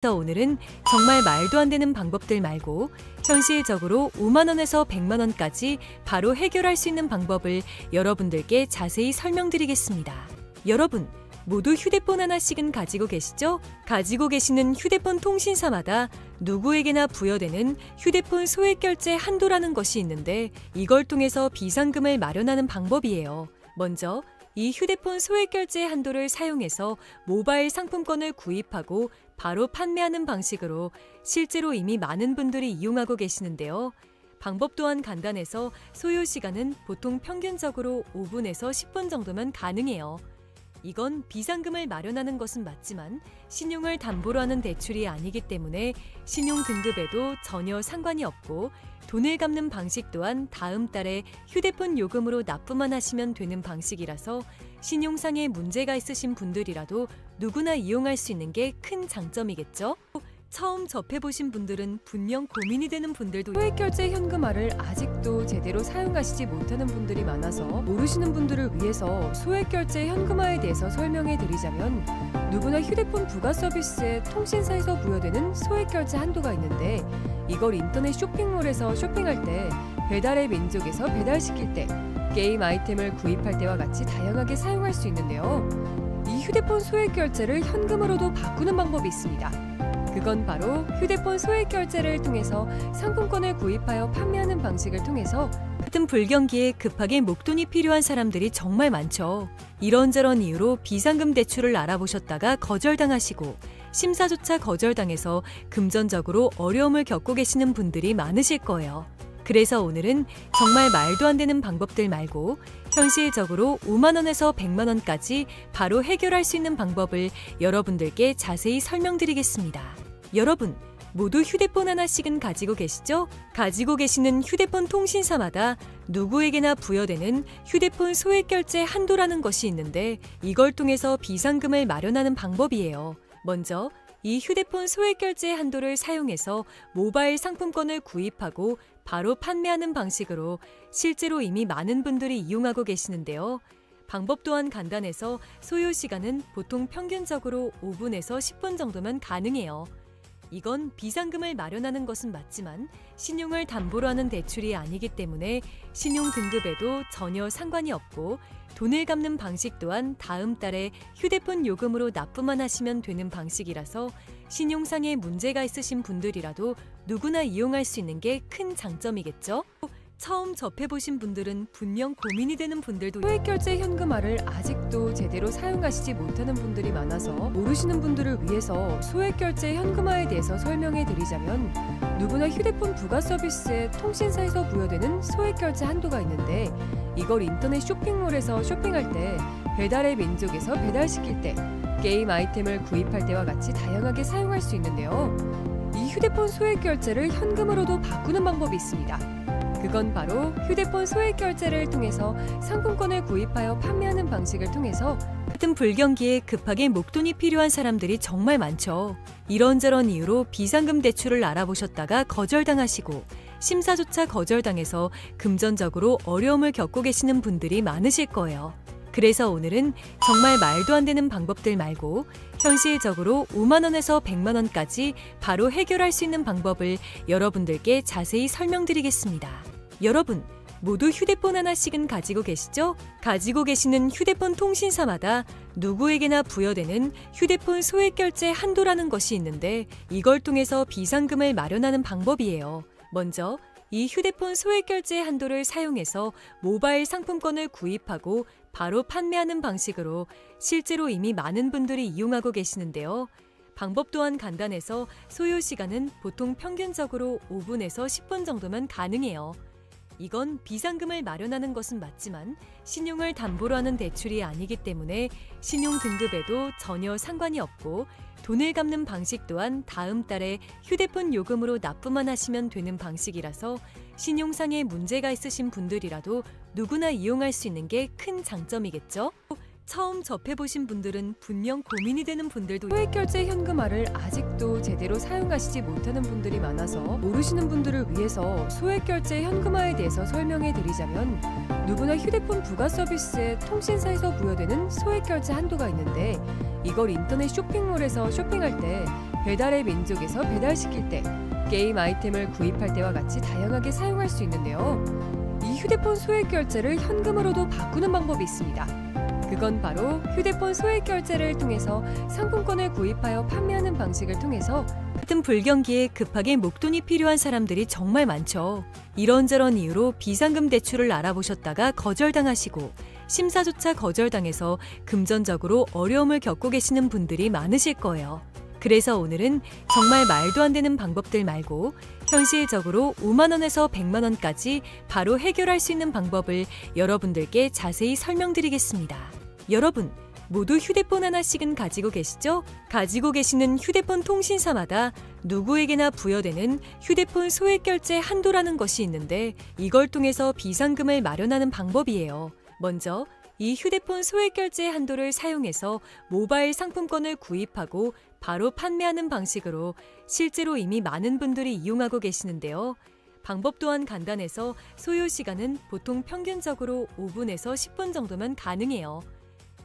그래서 오늘은 정말 말도 안 되는 방법들 말고 현실적으로 5만 원에서 100만 원까지 바로 해결할 수 있는 방법을 여러분들께 자세히 설명드리겠습니다. 여러분, 모두 휴대폰 하나씩은 가지고 계시죠? 가지고 계시는 휴대폰 통신사마다 누구에게나 부여되는 휴대폰 소액 결제 한도라는 것이 있는데 이걸 통해서 비상금을 마련하는 방법이에요. 먼저 이 휴대폰 소액 결제 한도를 사용해서 모바일 상품권을 구입하고 바로 판매하는 방식으로 실제로 이미 많은 분들이 이용하고 계시는데요. 방법 또한 간단해서 소요 시간은 보통 평균적으로 5분에서 10분 정도면 가능해요. 이건 비상금을 마련하는 것은 맞지만 신용을 담보로 하는 대출이 아니기 때문에 신용 등급에도 전혀 상관이 없고 돈을 갚는 방식 또한 다음 달에 휴대폰 요금으로 납부만 하시면 되는 방식이라서 신용상의 문제가 있으신 분들이라도 누구나 이용할 수 있는 게 큰 장점이겠죠? 처음 접해보신 분들은 분명 고민이 되는 분들도 소액결제 현금화를 아직도 제대로 사용하시지 못하는 분들이 많아서 모르시는 분들을 위해서 소액결제 현금화에 대해서 설명해 드리자면 누구나 휴대폰 부가 서비스에 통신사에서 부여되는 소액결제 한도가 있는데 이걸 인터넷 쇼핑몰에서 쇼핑할 때 배달의 민족에서 배달시킬 때 게임 아이템을 구입할 때와 같이 다양하게 사용할 수 있는데요. 이 휴대폰 소액결제를 현금으로도 바꾸는 방법이 있습니다. 그건 바로 휴대폰 소액 결제를 통해서 상품권을 구입하여 판매하는 방식을 통해서 같은 불경기에 급하게 목돈이 필요한 사람들이 정말 많죠. 이런저런 이유로 비상금 대출을 알아보셨다가 거절당하시고 심사조차 거절당해서 금전적으로 어려움을 겪고 계시는 분들이 많으실 거예요. 그래서 오늘은 정말 말도 안 되는 방법들 말고 현실적으로 5만 원에서 100만 원까지 바로 해결할 수 있는 방법을 여러분들께 자세히 설명드리겠습니다. 여러분, 모두 휴대폰 하나씩은 가지고 계시죠? 가지고 계시는 휴대폰 통신사마다 누구에게나 부여되는 휴대폰 소액 결제 한도라는 것이 있는데 이걸 통해서 비상금을 마련하는 방법이에요. 먼저 이 휴대폰 소액 결제 한도를 사용해서 모바일 상품권을 구입하고 바로 판매하는 방식으로 실제로 이미 많은 분들이 이용하고 계시는데요. 방법 또한 간단해서 소요 시간은 보통 평균적으로 5분에서 10분 정도면 가능해요. 이건 비상금을 마련하는 것은 맞지만 신용을 담보로 하는 대출이 아니기 때문에 신용 등급에도 전혀 상관이 없고 돈을 갚는 방식 또한 다음 달에 휴대폰 요금으로 납부만 하시면 되는 방식이라서 신용상의 문제가 있으신 분들이라도 누구나 이용할 수 있는 게 큰 장점이겠죠? 처음 접해보신 분들은 분명 고민이 되는 분들도 소액결제 현금화를 아직도 제대로 사용하시지 못하는 분들이 많아서 모르시는 분들을 위해서 소액결제 현금화에 대해서 설명해 드리자면 누구나 휴대폰 부가 서비스에 통신사에서 부여되는 소액결제 한도가 있는데 이걸 인터넷 쇼핑몰에서 쇼핑할 때 배달의 민족에서 배달시킬 때 게임 아이템을 구입할 때와 같이 다양하게 사용할 수 있는데요. 이 휴대폰 소액결제를 현금으로도 바꾸는 방법이 있습니다. 그건 바로 휴대폰 소액 결제를 통해서 상품권을 구입하여 판매하는 방식을 통해서 같은 불경기에 급하게 목돈이 필요한 사람들이 정말 많죠. 이런저런 이유로 비상금 대출을 알아보셨다가 거절당하시고 심사조차 거절당해서 금전적으로 어려움을 겪고 계시는 분들이 많으실 거예요. 그래서 오늘은 정말 말도 안 되는 방법들 말고 현실적으로 5만 원에서 100만 원까지 바로 해결할 수 있는 방법을 여러분들께 자세히 설명드리겠습니다. 여러분, 모두 휴대폰 하나씩은 가지고 계시죠? 가지고 계시는 휴대폰 통신사마다 누구에게나 부여되는 휴대폰 소액 결제 한도라는 것이 있는데 이걸 통해서 비상금을 마련하는 방법이에요. 먼저 이 휴대폰 소액 결제 한도를 사용해서 모바일 상품권을 구입하고 바로 판매하는 방식으로 실제로 이미 많은 분들이 이용하고 계시는데요. 방법 또한 간단해서 소요 시간은 보통 평균적으로 5분에서 10분 정도면 가능해요. 이건 비상금을 마련하는 것은 맞지만 신용을 담보로 하는 대출이 아니기 때문에 신용 등급에도 전혀 상관이 없고 돈을 갚는 방식 또한 다음 달에 휴대폰 요금으로 납부만 하시면 되는 방식이라서 신용상의 문제가 있으신 분들이라도 누구나 이용할 수 있는 게 큰 장점이겠죠? 처음 접해보신 분들은 분명 고민이 되는 분들도 소액결제 현금화를 아직도 제대로 사용하시지 못하는 분들이 많아서 모르시는 분들을 위해서 소액결제 현금화에 대해서 설명해 드리자면 누구나 휴대폰 부가 서비스에 통신사에서 부여되는 소액결제 한도가 있는데 이걸 인터넷 쇼핑몰에서 쇼핑할 때 배달의 민족에서 배달시킬 때, 게임 아이템을 구입할 때와 같이 다양하게 사용할 수 있는데요. 이 휴대폰 소액 결제를 현금으로도 바꾸는 방법이 있습니다. 그건 바로 휴대폰 소액 결제를 통해서 상품권을 구입하여 판매하는 방식을 통해서 같은 불경기에 급하게 목돈이 필요한 사람들이 정말 많죠. 이런저런 이유로 비상금 대출을 알아보셨다가 거절당하시고 심사조차 거절당해서 금전적으로 어려움을 겪고 계시는 분들이 많으실 거예요. 그래서 오늘은 정말 말도 안 되는 방법들 말고 현실적으로 5만 원에서 100만 원까지 바로 해결할 수 있는 방법을 여러분들께 자세히 설명드리겠습니다. 여러분, 모두 휴대폰 하나씩은 가지고 계시죠? 가지고 계시는 휴대폰 통신사마다 누구에게나 부여되는 휴대폰 소액 결제 한도라는 것이 있는데 이걸 통해서 비상금을 마련하는 방법이에요. 먼저 이 휴대폰 소액 결제 한도를 사용해서 모바일 상품권을 구입하고 바로 판매하는 방식으로 실제로 이미 많은 분들이 이용하고 계시는데요. 방법 또한 간단해서 소요 시간은 보통 평균적으로 5분에서 10분 정도면 가능해요.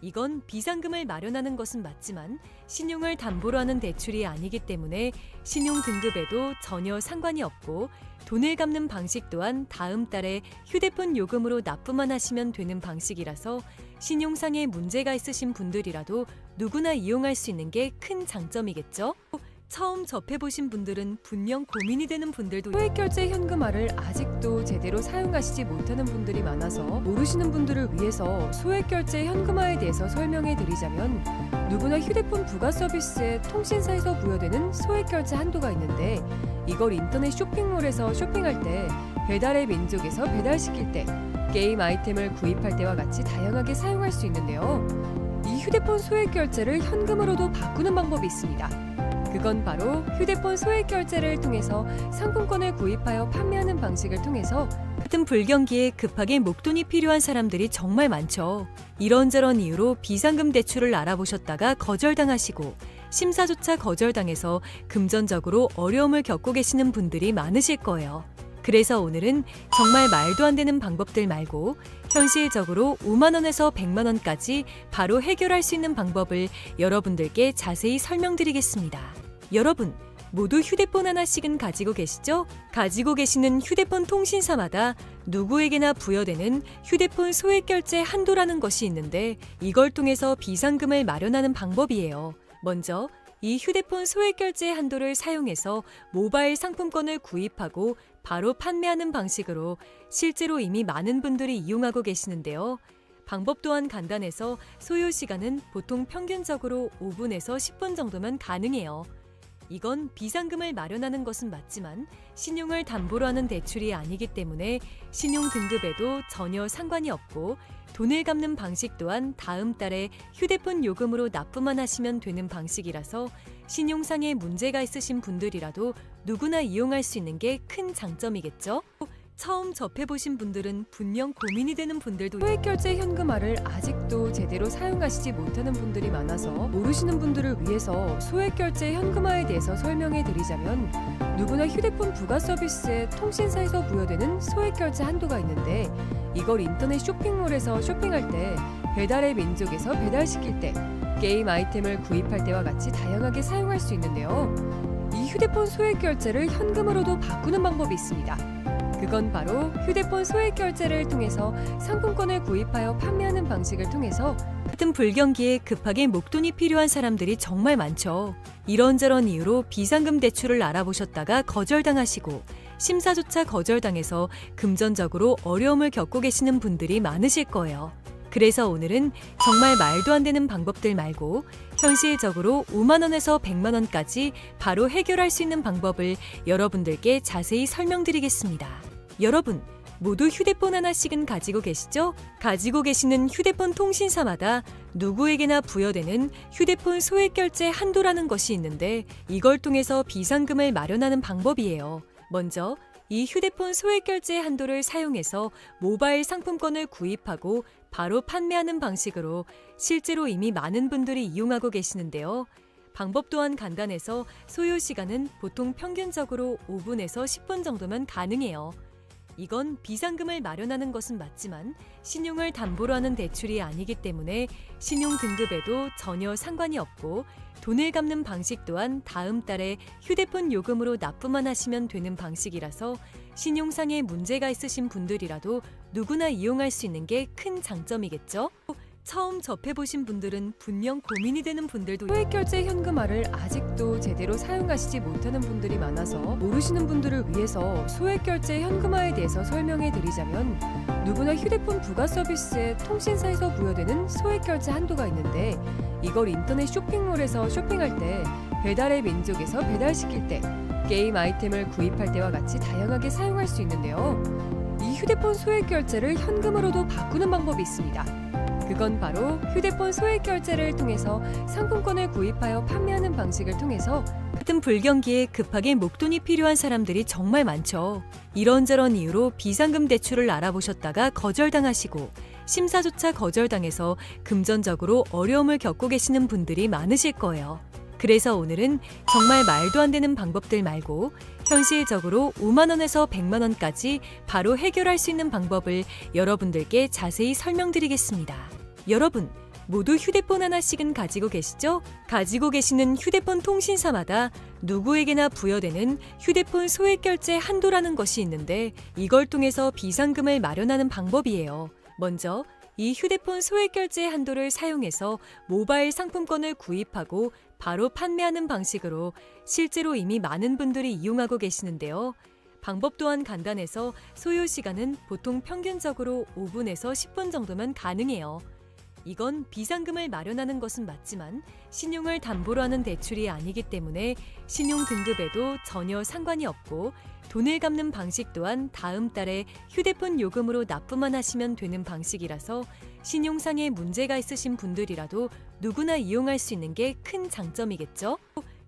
이건 비상금을 마련하는 것은 맞지만 신용을 담보로 하는 대출이 아니기 때문에 신용 등급에도 전혀 상관이 없고 돈을 갚는 방식 또한 다음 달에 휴대폰 요금으로 납부만 하시면 되는 방식이라서 신용상의 문제가 있으신 분들이라도 누구나 이용할 수 있는 게 큰 장점이겠죠? 처음 접해보신 분들은 분명 고민이 되는 분들도 소액결제 현금화를 아직도 제대로 사용하시지 못하는 분들이 많아서 모르시는 분들을 위해서 소액결제 현금화에 대해서 설명해 드리자면 누구나 휴대폰 부가 서비스에 통신사에서 부여되는 소액결제 한도가 있는데 이걸 인터넷 쇼핑몰에서 쇼핑할 때 배달의 민족에서 배달시킬 때 게임 아이템을 구입할 때와 같이 다양하게 사용할 수 있는데요. 이 휴대폰 소액결제를 현금으로도 바꾸는 방법이 있습니다. 그건 바로 휴대폰 소액 결제를 통해서 상품권을 구입하여 판매하는 방식을 통해서 같은 불경기에 급하게 목돈이 필요한 사람들이 정말 많죠. 이런저런 이유로 비상금 대출을 알아보셨다가 거절당하시고 심사조차 거절당해서 금전적으로 어려움을 겪고 계시는 분들이 많으실 거예요. 그래서 오늘은 정말 말도 안 되는 방법들 말고 현실적으로 5만 원에서 100만 원까지 바로 해결할 수 있는 방법을 여러분들께 자세히 설명드리겠습니다. 여러분, 모두 휴대폰 하나씩은 가지고 계시죠? 가지고 계시는 휴대폰 통신사마다 누구에게나 부여되는 휴대폰 소액 결제 한도라는 것이 있는데 이걸 통해서 비상금을 마련하는 방법이에요. 먼저 이 휴대폰 소액 결제 한도를 사용해서 모바일 상품권을 구입하고 바로 판매하는 방식으로 실제로 이미 많은 분들이 이용하고 계시는데요. 방법 또한 간단해서 소요 시간은 보통 평균적으로 5분에서 10분 정도면 가능해요. 이건 비상금을 마련하는 것은 맞지만 신용을 담보로 하는 대출이 아니기 때문에 신용 등급에도 전혀 상관이 없고 돈을 갚는 방식 또한 다음 달에 휴대폰 요금으로 납부만 하시면 되는 방식이라서 신용상의 문제가 있으신 분들이라도 누구나 이용할 수 있는 게 큰 장점이겠죠? 처음 접해보신 분들은 분명 고민이 되는 분들도 소액결제 현금화를 아직도 제대로 사용하시지 못하는 분들이 많아서 모르시는 분들을 위해서 소액결제 현금화에 대해서 설명해 드리자면 누구나 휴대폰 부가 서비스에 통신사에서 부여되는 소액결제 한도가 있는데 이걸 인터넷 쇼핑몰에서 쇼핑할 때 배달의 민족에서 배달시킬 때 게임 아이템을 구입할 때와 같이 다양하게 사용할 수 있는데요. 이 휴대폰 소액결제를 현금으로도 바꾸는 방법이 있습니다. 그건 바로 휴대폰 소액 결제를 통해서 상품권을 구입하여 판매하는 방식을 통해서 같은 불경기에 급하게 목돈이 필요한 사람들이 정말 많죠. 이런저런 이유로 비상금 대출을 알아보셨다가 거절당하시고 심사조차 거절당해서 금전적으로 어려움을 겪고 계시는 분들이 많으실 거예요. 그래서 오늘은 정말 말도 안 되는 방법들 말고 현실적으로 5만 원에서 100만 원까지 바로 해결할 수 있는 방법을 여러분들께 자세히 설명드리겠습니다. 여러분, 모두 휴대폰 하나씩은 가지고 계시죠? 가지고 계시는 휴대폰 통신사마다 누구에게나 부여되는 휴대폰 소액 결제 한도라는 것이 있는데 이걸 통해서 비상금을 마련하는 방법이에요. 먼저 이 휴대폰 소액 결제 한도를 사용해서 모바일 상품권을 구입하고 바로 판매하는 방식으로 실제로 이미 많은 분들이 이용하고 계시는데요. 방법 또한 간단해서 소요 시간은 보통 평균적으로 5분에서 10분 정도면 가능해요. 이건 비상금을 마련하는 것은 맞지만 신용을 담보로 하는 대출이 아니기 때문에 신용 등급에도 전혀 상관이 없고 돈을 갚는 방식 또한 다음 달에 휴대폰 요금으로 납부만 하시면 되는 방식이라서 신용상에 문제가 있으신 분들이라도 누구나 이용할 수 있는 게 큰 장점이겠죠? 처음 접해보신 분들은 분명 고민이 되는 분들도 소액결제 현금화를 아직도 제대로 사용하시지 못하는 분들이 많아서 모르시는 분들을 위해서 소액결제 현금화에 대해서 설명해 드리자면 누구나 휴대폰 부가 서비스에 통신사에서 부여되는 소액결제 한도가 있는데 이걸 인터넷 쇼핑몰에서 쇼핑할 때 배달의 민족에서 배달시킬 때 게임 아이템을 구입할 때와 같이 다양하게 사용할 수 있는데요. 이 휴대폰 소액결제를 현금으로도 바꾸는 방법이 있습니다. 그건 바로 휴대폰 소액결제를 통해서 상품권을 구입하여 판매하는 방식을 통해서 같은 불경기에 급하게 목돈이 필요한 사람들이 정말 많죠. 이런저런 이유로 비상금 대출을 알아보셨다가 거절당하시고 심사조차 거절당해서 금전적으로 어려움을 겪고 계시는 분들이 많으실 거예요. 그래서 오늘은 정말 말도 안 되는 방법들 말고 현실적으로 5만 원에서 100만 원까지 바로 해결할 수 있는 방법을 여러분들께 자세히 설명드리겠습니다. 여러분, 모두 휴대폰 하나씩은 가지고 계시죠? 가지고 계시는 휴대폰 통신사마다 누구에게나 부여되는 휴대폰 소액결제 한도라는 것이 있는데 이걸 통해서 비상금을 마련하는 방법이에요. 먼저 이 휴대폰 소액결제 한도를 사용해서 모바일 상품권을 구입하고 바로 판매하는 방식으로 실제로 이미 많은 분들이 이용하고 계시는데요. 방법 또한 간단해서 소요 시간은 보통 평균적으로 5분에서 10분 정도면 가능해요. 이건 비상금을 마련하는 것은 맞지만 신용을 담보로 하는 대출이 아니기 때문에 신용 등급에도 전혀 상관이 없고 돈을 갚는 방식 또한 다음 달에 휴대폰 요금으로 납부만 하시면 되는 방식이라서 신용상에 문제가 있으신 분들이라도 누구나 이용할 수 있는 게 큰 장점이겠죠?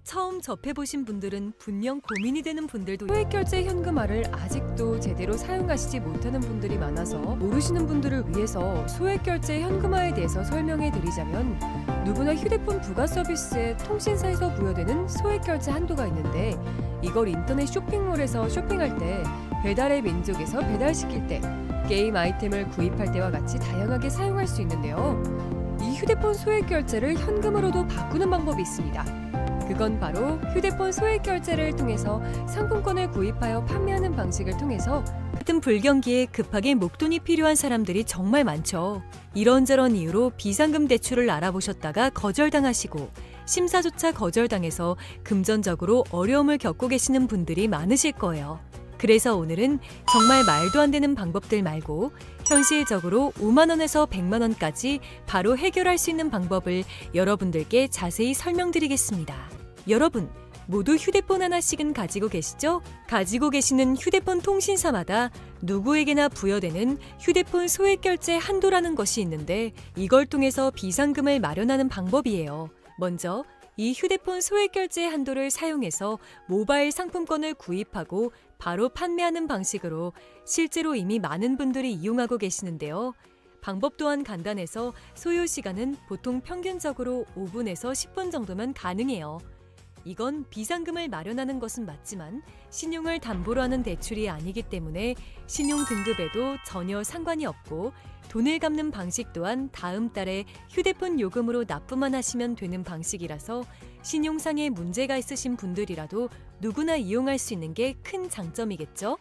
처음 접해보신 분들은 분명 고민이 되는 분들도 소액결제 현금화를 아직도 제대로 사용하시지 못하는 분들이 많아서 모르시는 분들을 위해서 소액결제 현금화에 대해서 설명해 드리자면 누구나 휴대폰 부가 서비스에 통신사에서 부여되는 소액결제 한도가 있는데 이걸 인터넷 쇼핑몰에서 쇼핑할 때 배달의 민족에서 배달시킬 때 게임 아이템을 구입할 때와 같이 다양하게 사용할 수 있는데요. 이 휴대폰 소액결제를 현금으로도 바꾸는 방법이 있습니다. 그건 바로 휴대폰 소액결제를 통해서 상품권을 구입하여 판매하는 방식을 통해서 같은 불경기에 급하게 목돈이 필요한 사람들이 정말 많죠. 이런저런 이유로 비상금 대출을 알아보셨다가 거절당하시고 심사조차 거절당해서 금전적으로 어려움을 겪고 계시는 분들이 많으실 거예요. 그래서 오늘은 정말 말도 안 되는 방법들 말고 현실적으로 5만 원에서 100만 원까지 바로 해결할 수 있는 방법을 여러분들께 자세히 설명드리겠습니다. 여러분, 모두 휴대폰 하나씩은 가지고 계시죠? 가지고 계시는 휴대폰 통신사마다 누구에게나 부여되는 휴대폰 소액결제 한도라는 것이 있는데 이걸 통해서 비상금을 마련하는 방법이에요. 먼저 이 휴대폰 소액결제 한도를 사용해서 모바일 상품권을 구입하고 바로 판매하는 방식으로 실제로 이미 많은 분들이 이용하고 계시는데요. 방법 또한 간단해서 소요 시간은 보통 평균적으로 5분에서 10분 정도면 가능해요. 이건 비상금을 마련하는 것은 맞지만 신용을 담보로 하는 대출이 아니기 때문에 신용 등급에도 전혀 상관이 없고 돈을 갚는 방식 또한 다음 달에 휴대폰 요금으로 납부만 하시면 되는 방식이라서 신용상에 문제가 있으신 분들이라도 누구나 이용할 수 있는 게 큰 장점이겠죠?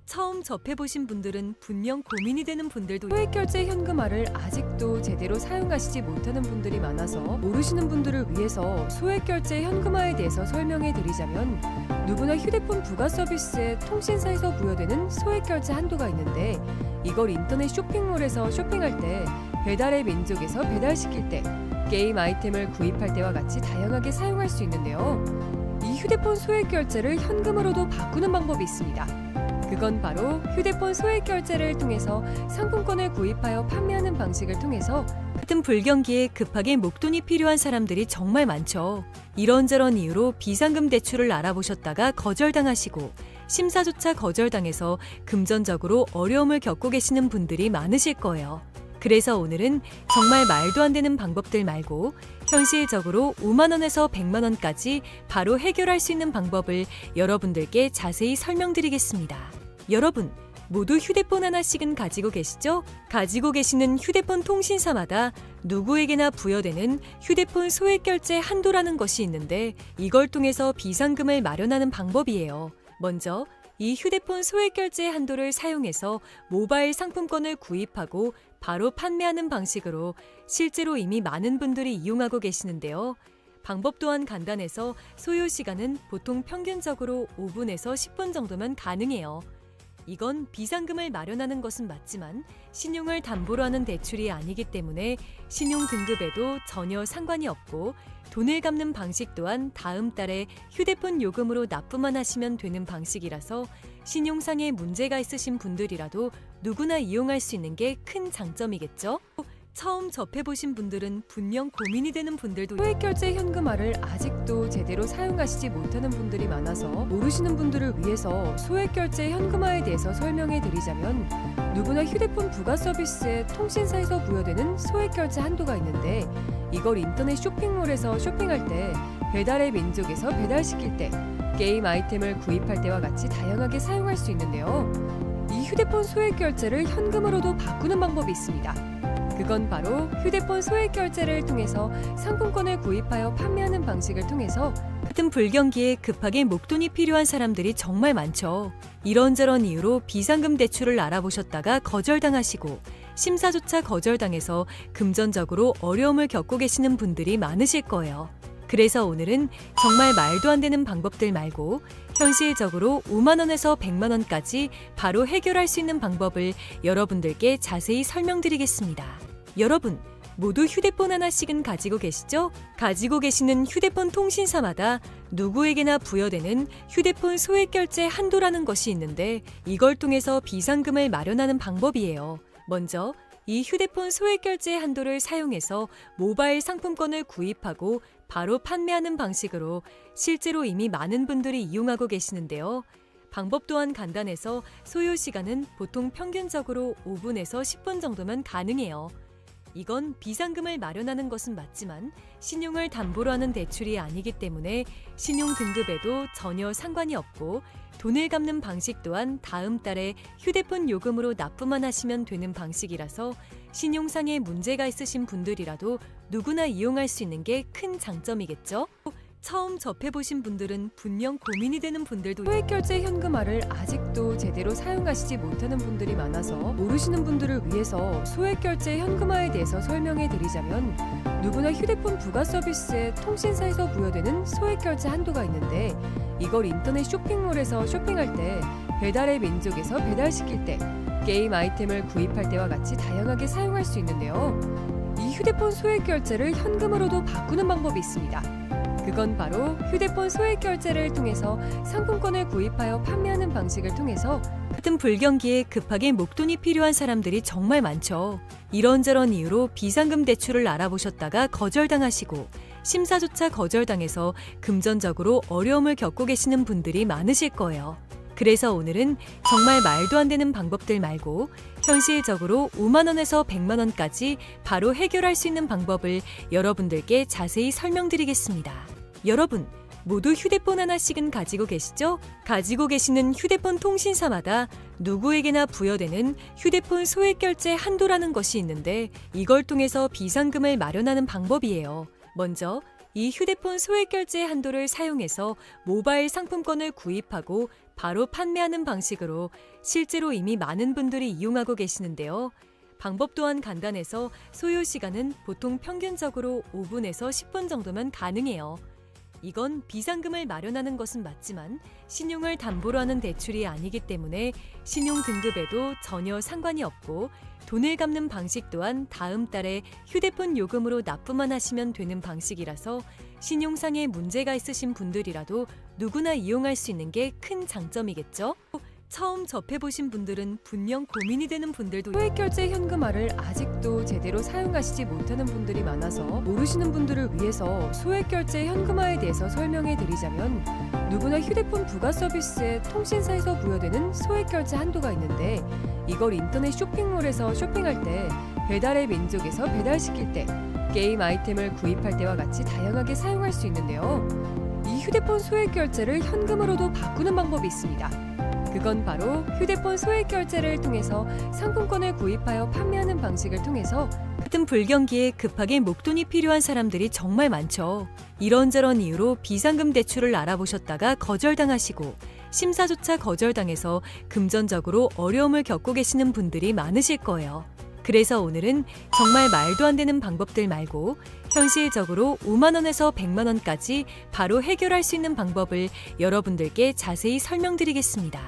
처음 접해보신 분들은 분명 고민이 되는 분들도 소액결제 현금화를 아직도 제대로 사용하시지 못하는 분들이 많아서 모르시는 분들을 위해서 소액결제 현금화에 대해서 설명해 드리자면 누구나 휴대폰 부가 서비스에 통신사에서 부여되는 소액결제 한도가 있는데 이걸 인터넷 쇼핑몰에서 쇼핑할 때 배달의 민족에서 배달시킬 때 게임 아이템을 구입할 때와 같이 다양하게 사용할 수 있는데요. 이 휴대폰 소액결제를 현금으로도 바꾸는 방법이 있습니다. 그건 바로 휴대폰 소액결제를 통해서 상품권을 구입하여 판매하는 방식을 통해서 같은 불경기에 급하게 목돈이 필요한 사람들이 정말 많죠. 이런저런 이유로 비상금 대출을 알아보셨다가 거절당하시고 심사조차 거절당해서 금전적으로 어려움을 겪고 계시는 분들이 많으실 거예요. 그래서 오늘은 정말 말도 안 되는 방법들 말고 현실적으로 5만 원에서 100만 원까지 바로 해결할 수 있는 방법을 여러분들께 자세히 설명드리겠습니다. 여러분, 모두 휴대폰 하나씩은 가지고 계시죠? 가지고 계시는 휴대폰 통신사마다 누구에게나 부여되는 휴대폰 소액 결제 한도라는 것이 있는데 이걸 통해서 비상금을 마련하는 방법이에요. 먼저 이 휴대폰 소액 결제 한도를 사용해서 모바일 상품권을 구입하고 바로 판매하는 방식으로 실제로 이미 많은 분들이 이용하고 계시는데요. 방법 또한 간단해서 소요 시간은 보통 평균적으로 5분에서 10분 정도면 가능해요. 이건 비상금을 마련하는 것은 맞지만 신용을 담보로 하는 대출이 아니기 때문에 신용 등급에도 전혀 상관이 없고 돈을 갚는 방식 또한 다음 달에 휴대폰 요금으로 납부만 하시면 되는 방식이라서 신용상에 문제가 있으신 분들이라도 누구나 이용할 수 있는 게 큰 장점이겠죠? 처음 접해보신 분들은 분명 고민이 되는 분들도 소액결제 현금화를 아직도 제대로 사용하시지 못하는 분들이 많아서 모르시는 분들을 위해서 소액결제 현금화에 대해서 설명해 드리자면 누구나 휴대폰 부가 서비스에 통신사에서 부여되는 소액결제 한도가 있는데 이걸 인터넷 쇼핑몰에서 쇼핑할 때 배달의 민족에서 배달시킬 때 게임 아이템을 구입할 때와 같이 다양하게 사용할 수 있는데요. 이 휴대폰 소액결제를 현금으로도 바꾸는 방법이 있습니다. 그건 바로 휴대폰 소액 결제를 통해서 상품권을 구입하여 판매하는 방식을 통해서 같은 불경기에 급하게 목돈이 필요한 사람들이 정말 많죠. 이런저런 이유로 비상금 대출을 알아보셨다가 거절당하시고 심사조차 거절당해서 금전적으로 어려움을 겪고 계시는 분들이 많으실 거예요. 그래서 오늘은 정말 말도 안 되는 방법들 말고 현실적으로 5만 원에서 100만 원까지 바로 해결할 수 있는 방법을 여러분들께 자세히 설명드리겠습니다. 여러분, 모두 휴대폰 하나씩은 가지고 계시죠? 가지고 계시는 휴대폰 통신사마다 누구에게나 부여되는 휴대폰 소액 결제 한도라는 것이 있는데 이걸 통해서 비상금을 마련하는 방법이에요. 먼저 이 휴대폰 소액 결제 한도를 사용해서 모바일 상품권을 구입하고 바로 판매하는 방식으로 실제로 이미 많은 분들이 이용하고 계시는데요. 방법 또한 간단해서 소요 시간은 보통 평균적으로 5분에서 10분 정도면 가능해요. 이건 비상금을 마련하는 것은 맞지만 신용을 담보로 하는 대출이 아니기 때문에 신용 등급에도 전혀 상관이 없고 돈을 갚는 방식 또한 다음 달에 휴대폰 요금으로 납부만 하시면 되는 방식이라서 신용상에 문제가 있으신 분들이라도 누구나 이용할 수 있는 게 큰 장점이겠죠? 처음 접해보신 분들은 분명 고민이 되는 분들도 소액결제 현금화를 아직도 제대로 사용하시지 못하는 분들이 많아서 모르시는 분들을 위해서 소액결제 현금화에 대해서 설명해 드리자면 누구나 휴대폰 부가 서비스에 통신사에서 부여되는 소액결제 한도가 있는데 이걸 인터넷 쇼핑몰에서 쇼핑할 때 배달의 민족에서 배달시킬 때 게임 아이템을 구입할 때와 같이 다양하게 사용할 수 있는데요. 이 휴대폰 소액결제를 현금으로도 바꾸는 방법이 있습니다. 그건 바로 휴대폰 소액 결제를 통해서 상품권을 구입하여 판매하는 방식을 통해서 같은 불경기에 급하게 목돈이 필요한 사람들이 정말 많죠. 이런저런 이유로 비상금 대출을 알아보셨다가 거절당하시고 심사조차 거절당해서 금전적으로 어려움을 겪고 계시는 분들이 많으실 거예요. 그래서 오늘은 정말 말도 안 되는 방법들 말고 현실적으로 5만 원에서 100만 원까지 바로 해결할 수 있는 방법을 여러분들께 자세히 설명드리겠습니다. 여러분, 모두 휴대폰 하나씩은 가지고 계시죠? 가지고 계시는 휴대폰 통신사마다 누구에게나 부여되는 휴대폰 소액 결제 한도라는 것이 있는데 이걸 통해서 비상금을 마련하는 방법이에요. 먼저 이 휴대폰 소액 결제 한도를 사용해서 모바일 상품권을 구입하고 바로 판매하는 방식으로 실제로 이미 많은 분들이 이용하고 계시는데요. 방법 또한 간단해서 소요 시간은 보통 평균적으로 5분에서 10분 정도면 가능해요. 이건 비상금을 마련하는 것은 맞지만 신용을 담보로 하는 대출이 아니기 때문에 신용 등급에도 전혀 상관이 없고 돈을 갚는 방식 또한 다음 달에 휴대폰 요금으로 납부만 하시면 되는 방식이라서 신용상에 문제가 있으신 분들이라도 누구나 이용할 수 있는 게 큰 장점이겠죠? 처음 접해보신 분들은 분명 고민이 되는 분들도 소액결제 현금화를 아직도 제대로 사용하시지 못하는 분들이 많아서 모르시는 분들을 위해서 소액결제 현금화에 대해서 설명해 드리자면 누구나 휴대폰 부가 서비스에 통신사에서 부여되는 소액결제 한도가 있는데 이걸 인터넷 쇼핑몰에서 쇼핑할 때 배달의 민족에서 배달시킬 때 게임 아이템을 구입할 때와 같이 다양하게 사용할 수 있는데요. 이 휴대폰 소액결제를 현금으로도 바꾸는 방법이 있습니다. 그건 바로 휴대폰 소액 결제를 통해서 상품권을 구입하여 판매하는 방식을 통해서 같은 불경기에 급하게 목돈이 필요한 사람들이 정말 많죠. 이런저런 이유로 비상금 대출을 알아보셨다가 거절당하시고 심사조차 거절당해서 금전적으로 어려움을 겪고 계시는 분들이 많으실 거예요. 그래서 오늘은 정말 말도 안 되는 방법들 말고 현실적으로 5만 원에서 100만 원까지 바로 해결할 수 있는 방법을 여러분들께 자세히 설명드리겠습니다.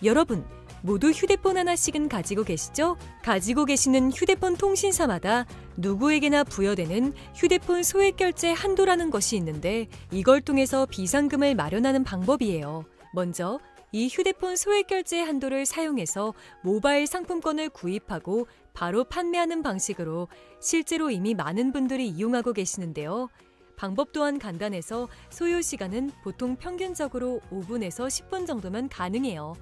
여러분, 모두 휴대폰 하나씩은 가지고 계시죠? 가지고 계시는 휴대폰 통신사마다 누구에게나 부여되는 휴대폰 소액 결제 한도라는 것이 있는데 이걸 통해서 비상금을 마련하는 방법이에요. 먼저 이 휴대폰 소액 결제 한도를 사용해서 모바일 상품권을 구입하고 바로 판매하는 방식으로 실제로 이미 많은 분들이 이용하고 계시는데요. 방법 또한 간단해서 소요 시간은 보통 평균적으로 5분에서 10분 정도면 가능해요.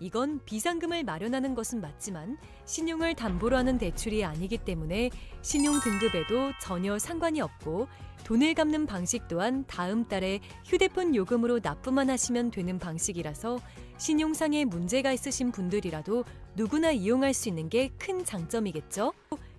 이건 비상금을 마련하는 것은 맞지만 신용을 담보로 하는 대출이 아니기 때문에 신용 등급에도 전혀 상관이 없고 돈을 갚는 방식 또한 다음 달에 휴대폰 요금으로 납부만 하시면 되는 방식이라서 신용상에 문제가 있으신 분들이라도 누구나 이용할 수 있는 게 큰 장점이겠죠?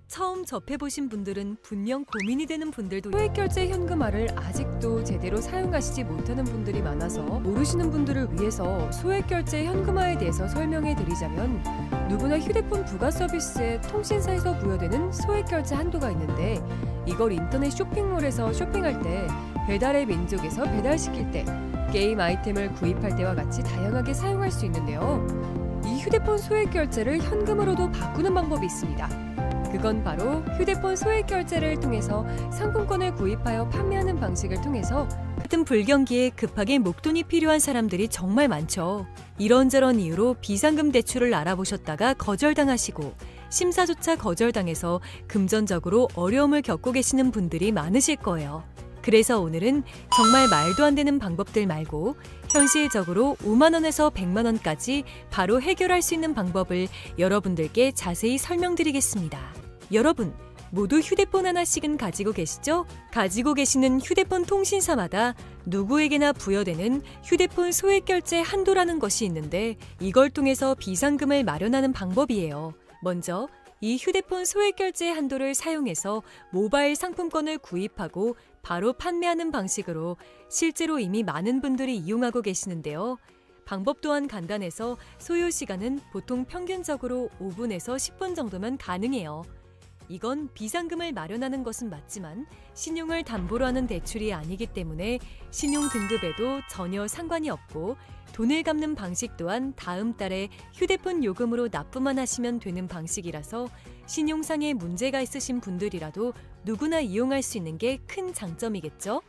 처음 접해보신 분들은 분명 고민이 되는 분들도 소액결제 현금화를 아직도 제대로 사용하시지 못하는 분들이 많아서 모르시는 분들을 위해서 소액결제 현금화에 대해서 설명해 드리자면 누구나 휴대폰 부가 서비스에 통신사에서 부여되는 소액결제 한도가 있는데 이걸 인터넷 쇼핑몰에서 쇼핑할 때 배달의 민족에서 배달시킬 때 게임 아이템을 구입할 때와 같이 다양하게 사용할 수 있는데요. 이 휴대폰 소액결제를 현금으로도 바꾸는 방법이 있습니다. 그건 바로 휴대폰 소액 결제를 통해서 상품권을 구입하여 판매하는 방식을 통해서 같은 불경기에 급하게 목돈이 필요한 사람들이 정말 많죠. 이런저런 이유로 비상금 대출을 알아보셨다가 거절당하시고 심사조차 거절당해서 금전적으로 어려움을 겪고 계시는 분들이 많으실 거예요. 그래서 오늘은 정말 말도 안 되는 방법들 말고 현실적으로 5만 원에서 100만 원까지 바로 해결할 수 있는 방법을 여러분들께 자세히 설명드리겠습니다. 여러분, 모두 휴대폰 하나씩은 가지고 계시죠? 가지고 계시는 휴대폰 통신사마다 누구에게나 부여되는 휴대폰 소액 결제 한도라는 것이 있는데 이걸 통해서 비상금을 마련하는 방법이에요. 먼저 이 휴대폰 소액 결제 한도를 사용해서 모바일 상품권을 구입하고 바로 판매하는 방식으로 실제로 이미 많은 분들이 이용하고 계시는데요. 방법 또한 간단해서 소요 시간은 보통 평균적으로 5분에서 10분 정도면 가능해요. 이건 비상금을 마련하는 것은 맞지만 신용을 담보로 하는 대출이 아니기 때문에 신용 등급에도 전혀 상관이 없고 돈을 갚는 방식 또한 다음 달에 휴대폰 요금으로 납부만 하시면 되는 방식이라서 신용상에 문제가 있으신 분들이라도 누구나 이용할 수 있는 게 큰 장점이겠죠?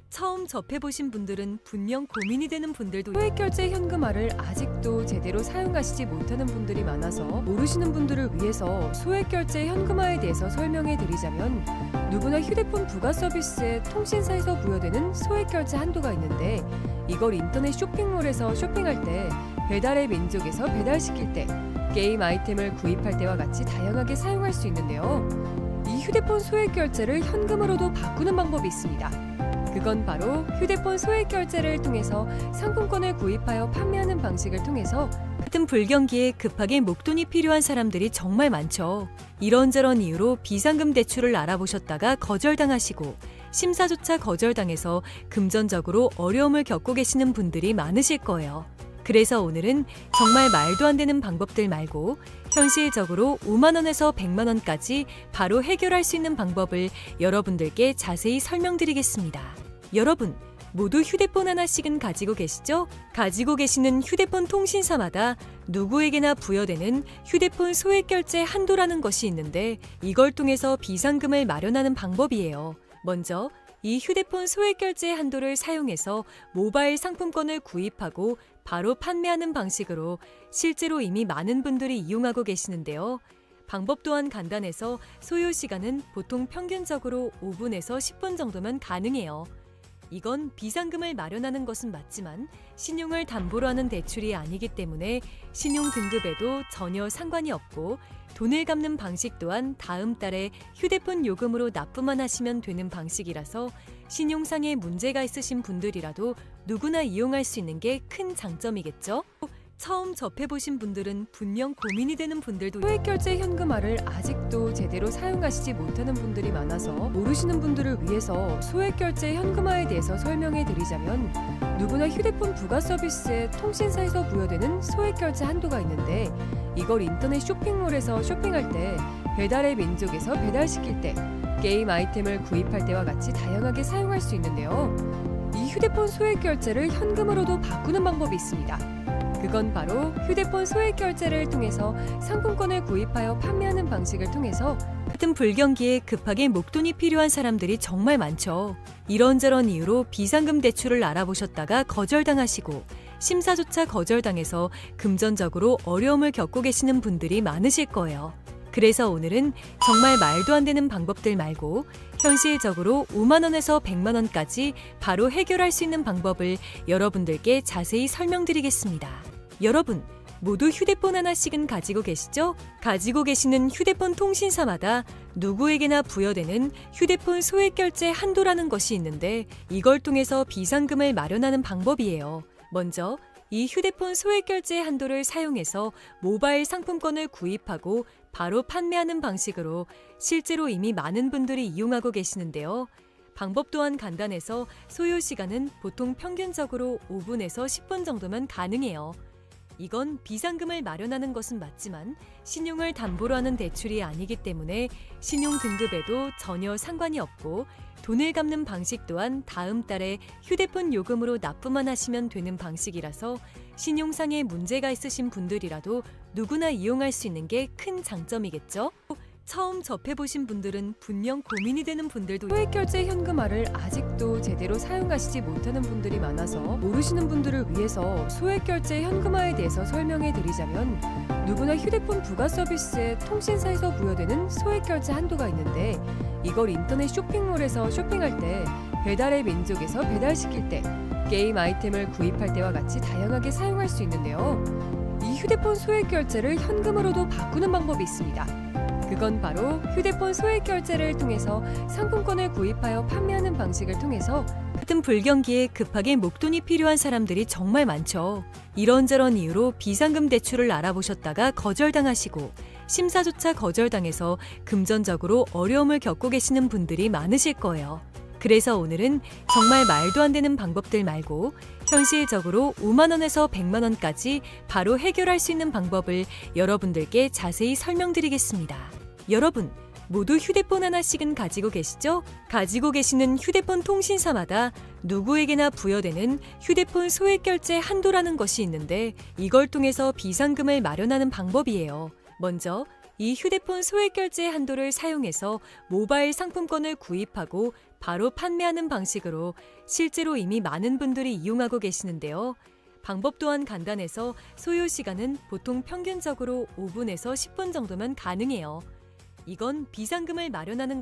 처음 접해보신 분들은 분명 고민이 되는 분들도 소액결제 현금화를 아직도 제대로 사용하시지 못하는 분들이 많아서 모르시는 분들을 위해서 소액결제 현금화에 대해서 설명해 드리자면 누구나 휴대폰 부가 서비스에 통신사에서 부여되는 소액결제 한도가 있는데 이걸 인터넷 쇼핑몰에서 쇼핑할 때 배달의 민족에서 배달시킬 때 게임 아이템을 구입할 때와 같이 다양하게 사용할 수 있는데요. 이 휴대폰 소액결제를 현금으로도 바꾸는 방법이 있습니다. 그건 바로 휴대폰 소액 결제를 통해서 상품권을 구입하여 판매하는 방식을 통해서 같은 불경기에 급하게 목돈이 필요한 사람들이 정말 많죠. 이런저런 이유로 비상금 대출을 알아보셨다가 거절당하시고 심사조차 거절당해서 금전적으로 어려움을 겪고 계시는 분들이 많으실 거예요. 그래서 오늘은 정말 말도 안 되는 방법들 말고 현실적으로 5만 원에서 100만 원까지 바로 해결할 수 있는 방법을 여러분들께 자세히 설명드리겠습니다. 여러분, 모두 휴대폰 하나씩은 가지고 계시죠? 가지고 계시는 휴대폰 통신사마다 누구에게나 부여되는 휴대폰 소액 결제 한도라는 것이 있는데 이걸 통해서 비상금을 마련하는 방법이에요. 먼저 이 휴대폰 소액 결제 한도를 사용해서 모바일 상품권을 구입하고 바로 판매하는 방식으로 실제로 이미 많은 분들이 이용하고 계시는데요. 방법 또한 간단해서 소요 시간은 보통 평균적으로 5분에서 10분 정도면 가능해요. 이건 비상금을 마련하는 것은 맞지만 신용을 담보로 하는 대출이 아니기 때문에 신용 등급에도 전혀 상관이 없고 돈을 갚는 방식 또한 다음 달에 휴대폰 요금으로 납부만 하시면 되는 방식이라서 신용상에 문제가 있으신 분들이라도 누구나 이용할 수 있는 게 큰 장점이겠죠? 처음 접해보신 분들은 분명 고민이 되는 분들도 소액결제 현금화를 아직도 제대로 사용하시지 못하는 분들이 많아서 모르시는 분들을 위해서 소액결제 현금화에 대해서 설명해 드리자면, 누구나 휴대폰 부가 서비스에 통신사에서 부여되는 소액결제 한도가 있는데, 이걸 인터넷 쇼핑몰에서 쇼핑할 때, 배달의 민족에서 배달시킬 때, 게임 아이템을 구입할 때와 같이 다양하게 사용할 수 있는데요. 이 휴대폰 소액결제를 현금으로도 바꾸는 방법이 있습니다. 그건 바로 휴대폰 소액결제를 통해서 상품권을 구입하여 판매하는 방식을 통해서, 같은 불경기에 급하게 목돈이 필요한 사람들이 정말 많죠. 이런저런 이유로 비상금 대출을 알아보셨다가 거절당하시고, 심사조차 거절당해서 금전적으로 어려움을 겪고 계시는 분들이 많으실 거예요. 그래서 오늘은 정말 말도 안 되는 방법들 말고 현실적으로 5만 원에서 100만 원까지 바로 해결할 수 있는 방법을 여러분들께 자세히 설명드리겠습니다. 여러분, 모두 휴대폰 하나씩은 가지고 계시죠? 가지고 계시는 휴대폰 통신사마다 누구에게나 부여되는 휴대폰 소액결제 한도라는 것이 있는데, 이걸 통해서 비상금을 마련하는 방법이에요. 먼저 이 휴대폰 소액결제 한도를 사용해서 모바일 상품권을 구입하고 바로 판매하는 방식으로 실제로 이미 많은 분들이 이용하고 계시는데요. 방법 또한 간단해서 소요 시간은 보통 평균적으로 5분에서 10분 정도면 가능해요. 이건 비상금을 마련하는 것은 맞지만 신용을 담보로 하는 대출이 아니기 때문에 신용 등급에도 전혀 상관이 없고, 돈을 갚는 방식 또한 다음 달에 휴대폰 요금으로 납부만 하시면 되는 방식이라서 신용상의 문제가 있으신 분들이라도 누구나 이용할 수 있는 게 큰 장점이겠죠? 처음 접해보신 분들은 분명 고민이 되는 분들도 소액결제 현금화를 아직도 제대로 사용하시지 못하는 분들이 많아서 모르시는 분들을 위해서 소액결제 현금화에 대해서 설명해 드리자면, 누구나 휴대폰 부가 서비스에 통신사에서 부여되는 소액결제 한도가 있는데, 이걸 인터넷 쇼핑몰에서 쇼핑할 때, 배달의 민족에서 배달시킬 때, 게임 아이템을 구입할 때와 같이 다양하게 사용할 수 있는데요. 이 휴대폰 소액결제를 현금으로도 바꾸는 방법이 있습니다. 그건 바로 휴대폰 소액결제를 통해서 상품권을 구입하여 판매하는 방식을 통해서, 같은 불경기에 급하게 목돈이 필요한 사람들이 정말 많죠. 이런저런 이유로 비상금 대출을 알아보셨다가 거절당하시고, 심사조차 거절당해서 금전적으로 어려움을 겪고 계시는 분들이 많으실 거예요. 그래서 오늘은 정말 말도 안 되는 방법들 말고 현실적으로 5만 원에서 100만 원까지 바로 해결할 수 있는 방법을 여러분들께 자세히 설명드리겠습니다. 여러분, 모두 휴대폰 하나씩은 가지고 계시죠? 가지고 계시는 휴대폰 통신사마다 누구에게나 부여되는 휴대폰 소액결제 한도라는 것이 있는데, 이걸 통해서 비상금을 마련하는 방법이에요. 먼저 이 휴대폰 소액결제 한도를 사용해서 모바일 상품권을 구입하고 바로 판매하는 방식으로 실제로 이미 많은 분들이 이용하고 계시는데요. 방법 또한 간단해서 소요 시간은 보통 평균적으로 5분에서 10분 정도면 가능해요. 이건 비상금을 마련하는